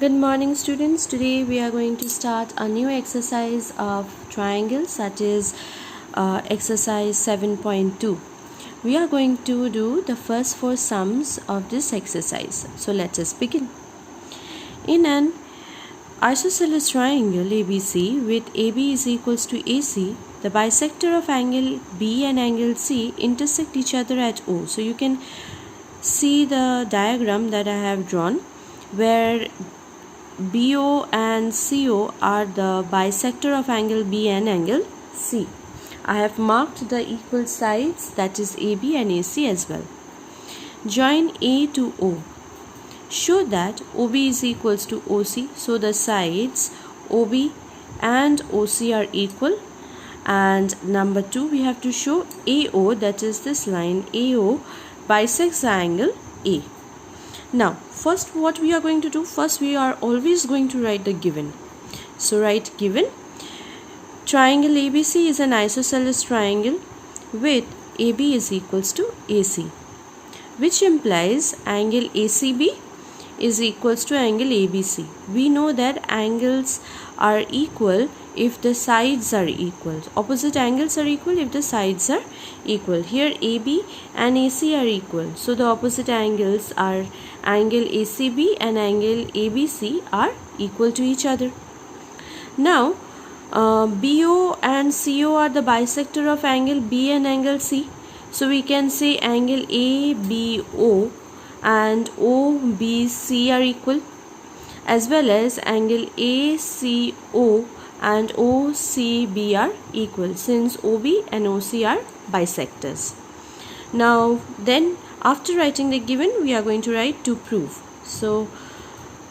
Good morning, students. Today we are going to start a new exercise of triangles, that is exercise 7.2. We are going to do the first four sums of this exercise. So let us begin. In an isosceles triangle ABC with AB is equals to AC, the bisector of angle B and angle C intersect each other at O. So you can see the diagram that I have drawn, where BO and CO are the bisector of angle B and angle C. I have marked the equal sides, that is AB and AC as well. Join A to O. Show that OB is equals to OC. So the sides OB and OC are equal. And number 2, we have to show AO, that is this line AO bisects the angle A. Now first what we are going to do, first we are always going to write the given. So write given. Triangle ABC is an isosceles triangle with AB is equals to AC, which implies angle ACB is equals to angle ABC. We know that angles are equal if the sides are equal. Opposite angles are equal if the sides are equal. Here AB and AC are equal. So the opposite angles are angle ACB and angle ABC are equal to each other. Now BO and CO are the bisector of angle B and angle C. So we can say angle ABO and OBC are equal, as well as angle ACO and OCB are equal, since OB and OC are bisectors. Now then, after writing the given, we are going to write to prove. So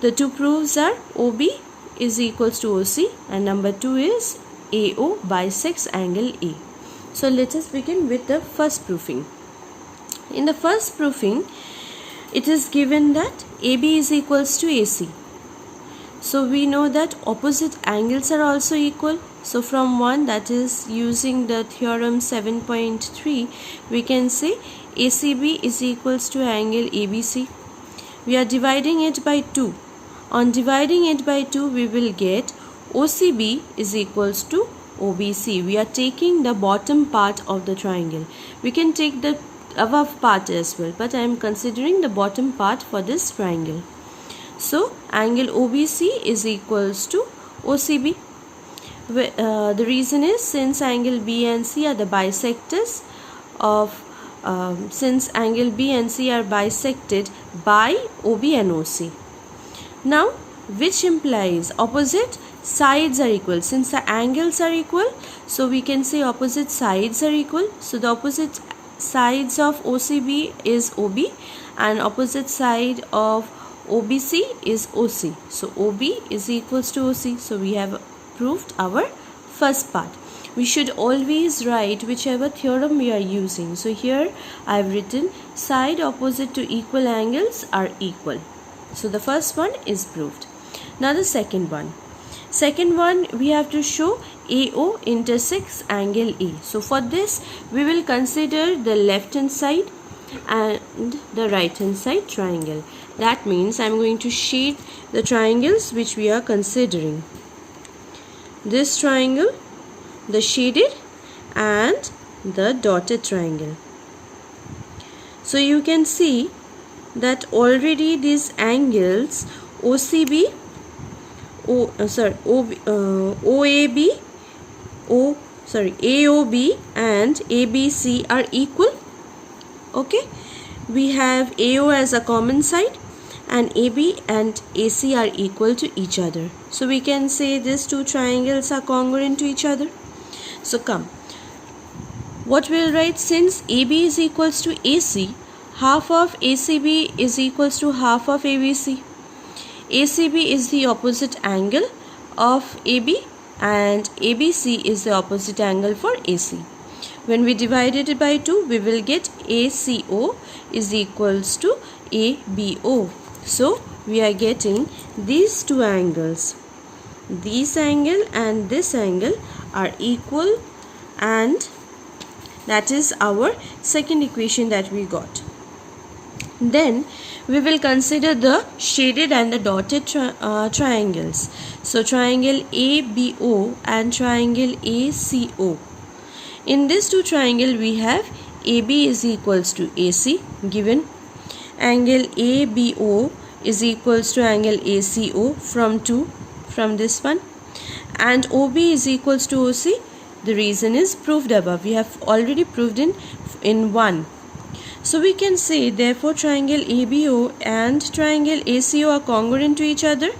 the two proofs are OB is equals to OC and number 2 is AO bisects angle A. So let us begin with the first proofing. In the first proofing, it is given that AB is equals to AC. So we know that opposite angles are also equal. So from 1, that is using the theorem 7.3, we can say ACB is equals to angle ABC. We are dividing it by 2. On dividing it by 2, we will get OCB is equals to OBC. We are taking the bottom part of the triangle. We can take the above part as well, but I am considering the bottom part for this triangle. So angle OBC is equals to OCB. The reason is, since angle B and C are the bisectors of since angle B and C are bisected by OB and OC. Now, which implies opposite sides are equal. Since the angles are equal, so we can say opposite sides are equal. So the opposite sides of OCB is OB and opposite side of OBC is OC. So OB is equals to OC. So we have proved our first part. We should always write whichever theorem we are using. So here I have written side opposite to equal angles are equal. So the first one is proved. Now the second one. Second one, we have to show AO intersects angle A. So for this, we will consider the left hand side and the right hand side triangle. That means I am going to shade the triangles which we are considering. This triangle, the shaded and the dotted triangle. So you can see that already these angles OCB, AOB and ABC are equal. Okay, we have AO as a common side and AB and AC are equal to each other. So we can say these two triangles are congruent to each other. So come, what we'll write, since AB is equals to AC, half of ACB is equals to half of ABC. ACB is the opposite angle of AB and ABC is the opposite angle for AC. When we divide it by 2, we will get ACO is equals to ABO. So we are getting these two angles. This angle and this angle are equal, and that is our second equation that we got. Then we will consider the shaded and the dotted triangles. So triangle ABO and triangle ACO. In this two triangle we have AB is equals to AC given. Angle ABO is equals to angle ACO from this one, and OB is equals to OC. The reason is proved above. We have already proved in 1. So we can say therefore triangle ABO and triangle ACO are congruent to each other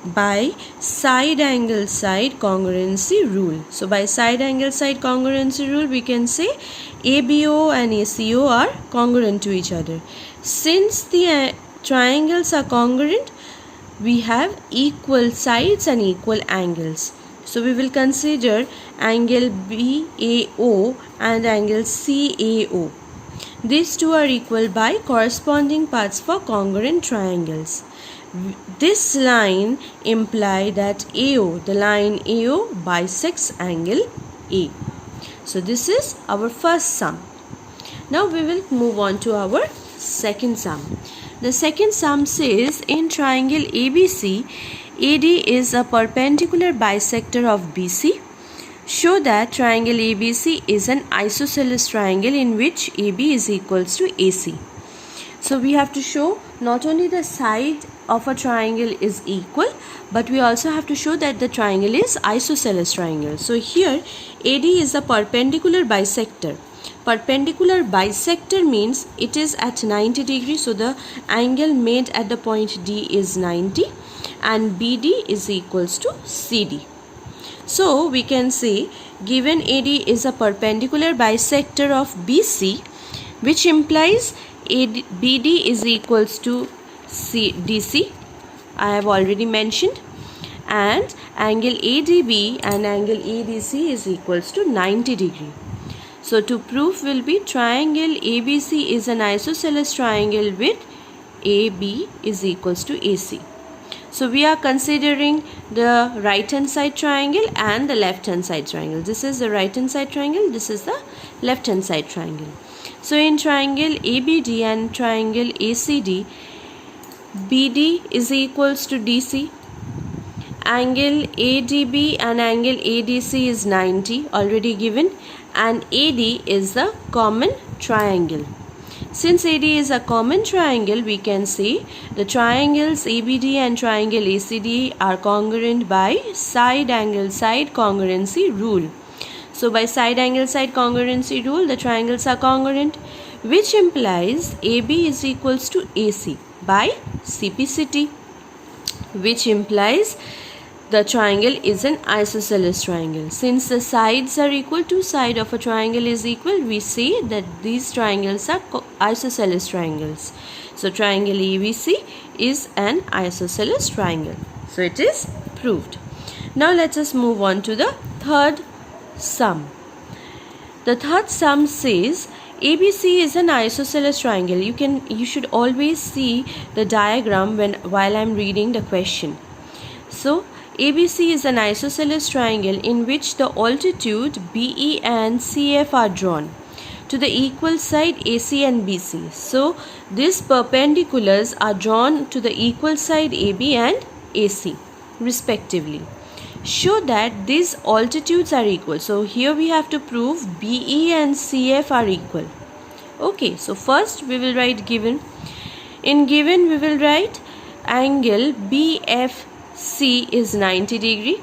by side angle side congruency rule. So by side angle side congruency rule we can say ABO and ACO are congruent to each other. Since the triangles are congruent, we have equal sides and equal angles. So we will consider angle BAO and angle CAO. These two are equal by corresponding parts for congruent triangles. This line implies that AO, the line AO bisects angle A. So this is our first sum. Now we will move on to our second sum. The second sum says in triangle ABC, AD is a perpendicular bisector of BC. Show that triangle ABC is an isosceles triangle in which AB is equals to AC. So we have to show not only the side of a triangle is equal, but we also have to show that the triangle is isosceles triangle. So here AD is a perpendicular bisector. Perpendicular bisector means it is at 90 degrees. So the angle made at the point D is 90 and BD is equals to CD. So we can say given AD is a perpendicular bisector of BC, which implies BD is equals to DC. I have already mentioned, and angle ADB and angle ADC is equals to 90 degree. So to prove will be triangle ABC is an isosceles triangle with AB is equals to AC. So we are considering the right hand side triangle and the left hand side triangle. This is the right hand side triangle, this is the left hand side triangle. So in triangle ABD and triangle ACD, BD is equals to DC. Angle ADB and angle ADC is 90 already given, and AD is the common triangle. Since AD is a common triangle, we can say the triangles ABD and triangle ACD are congruent by side angle side congruency rule. So by side angle side congruency rule, the triangles are congruent, which implies AB is equals to AC by CPCT, which implies the triangle is an isosceles triangle. Since the sides are equal, two sides of a triangle is equal, we say that these triangles are isosceles triangles. So triangle ABC is an isosceles triangle. So it is proved. Now let us move on to the third sum. The third sum says ABC is an isosceles triangle. You should always see the diagram while I am reading the question. So ABC is an isosceles triangle in which the altitude BE and CF are drawn to the equal side AC and BC. So these perpendiculars are drawn to the equal side AB and AC respectively. Show that these altitudes are equal. So here we have to prove BE and CF are equal. Okay, so first we will write given. In given we will write angle BFC is 90 degree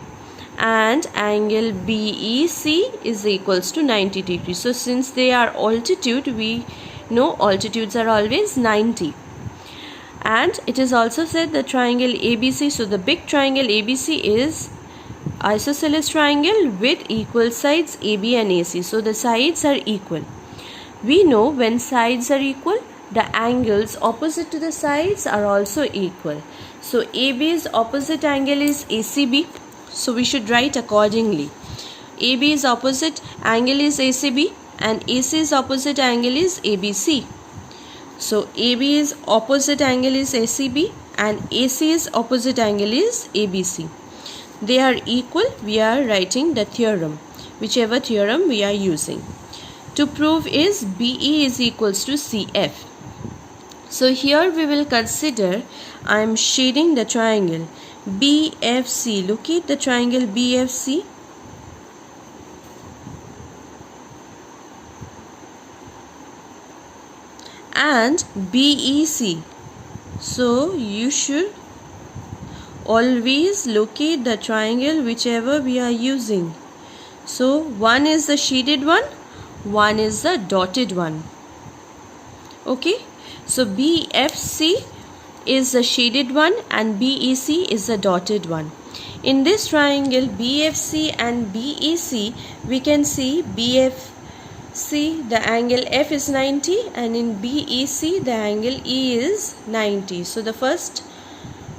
and angle BEC is equals to 90 degree. So since they are altitude, we know altitudes are always 90. And it is also said the triangle ABC, so the big triangle ABC is isosceles triangle with equal sides AB and AC. So the sides are equal. We know when sides are equal, the angles opposite to the sides are also equal. So AB's opposite angle is ACB. So we should write accordingly. AB's opposite angle is ACB and AC's opposite angle is ABC. So AB's opposite angle is ACB and AC's opposite angle is ABC. They are equal. We are writing the theorem, whichever theorem we are using. To prove is BE is equals to CF. So here we will consider, I am shading the triangle BFC. Look at the triangle BFC. And BEC. So you should always locate the triangle whichever we are using. So one is the shaded one is the dotted one. Okay, so BFC is the shaded one and BEC is the dotted one. In this triangle BFC and BEC, we can see BFC the angle F is 90 and in BEC the angle E is 90. So the first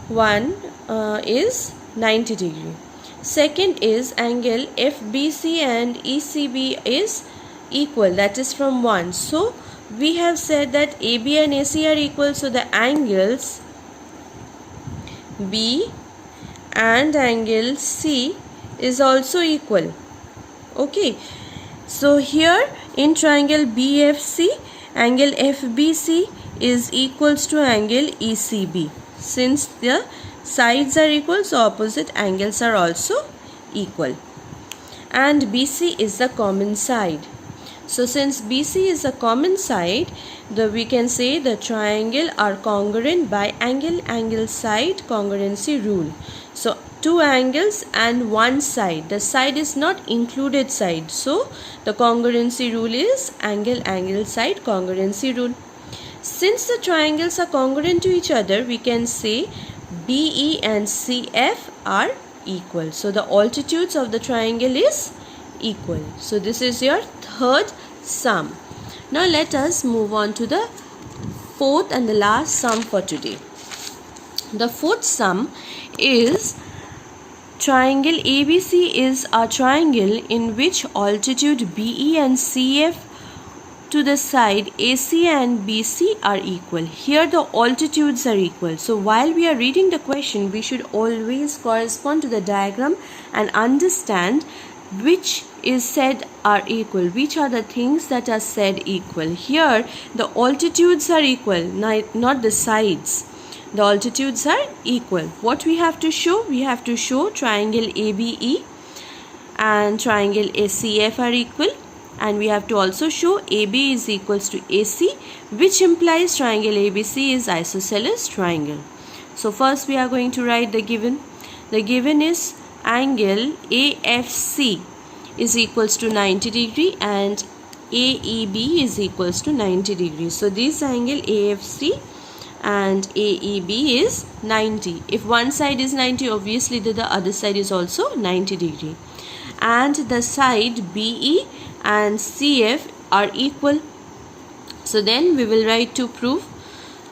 one is 90 degree. Second is angle FBC and ECB is equal, that is from 1. So we have said that AB and AC are equal, so the angles B and angle C is also equal. Okay, so here in triangle BFC, angle FBC is equals to angle ECB. Since the sides are equal, so opposite angles are also equal. And BC is the common side. So since BC is a common side, we can say the triangle are congruent by angle side congruency rule. So two angles and one side. The side is not included side. So the congruency rule is angle side congruency rule. Since the triangles are congruent to each other, we can say BE and CF are equal. So the altitudes of the triangle is equal. So this is your third sum. Now let us move on to the fourth and the last sum for today. The fourth sum is triangle ABC is a triangle in which altitude BE and CF to the side AC and BC are equal. Here the altitudes are equal. So while we are reading the question, we should always correspond to the diagram and understand which is said are equal, which are the things that are said equal. Here the altitudes are equal, not the sides. The altitudes are equal. What we have to show? We have to show triangle ABE and triangle ACF are equal, and we have to also show AB is equals to AC, which implies triangle ABC is isosceles triangle. So first we are going to write the given. The given is angle AFC is equals to 90 degree and AEB is equals to 90 degree. So this angle AFC and AEB is 90. If one side is 90, obviously the other side is also 90 degree. And the side BE and CF are equal. So then we will write to prove.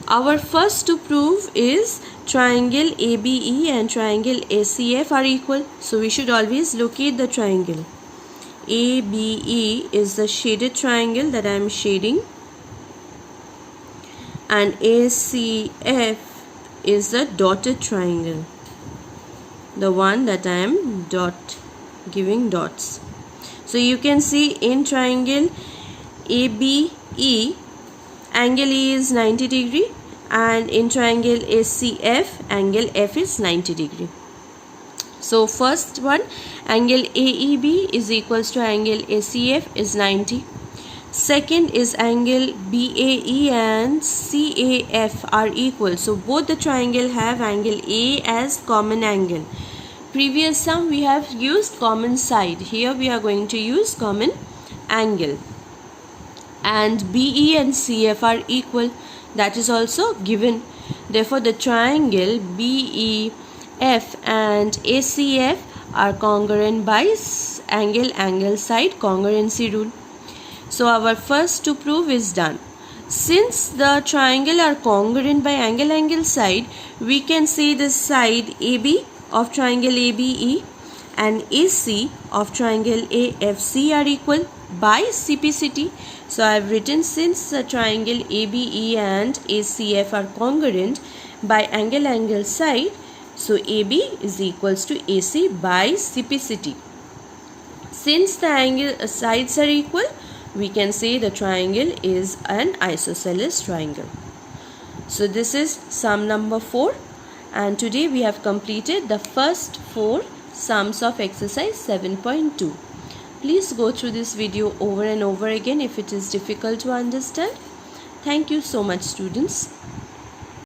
Our first to prove is triangle ABE and triangle ACF are equal. So we should always locate the triangle. ABE is the shaded triangle that I am shading, and ACF is the dotted triangle, the one that I am giving dots. So you can see in triangle ABE, angle E is 90 degree, and in triangle ACF, angle F is 90 degree. So first one, angle AEB is equals to angle ACF is 90. Second is angle BAE and CAF are equal. So both the triangle have angle A as common angle. Previous sum we have used common side. Here we are going to use common angle. And BE and CF are equal. That is also given. Therefore the triangle BEF and ACF are congruent by angle side congruency rule. So our first to prove is done. Since the triangle are congruent by angle side, we can say the side AB of triangle ABE and AC of triangle AFC are equal by CPCT. So I have written, since the triangle ABE and ACF are congruent by angle side, so AB is equals to AC by CPCT. Since the angle sides are equal, we can say the triangle is an isosceles triangle. So this is sum number 4, and today we have completed the first 4 sums of exercise 7.2. Please go through this video over and over again if it is difficult to understand. Thank you so much, students.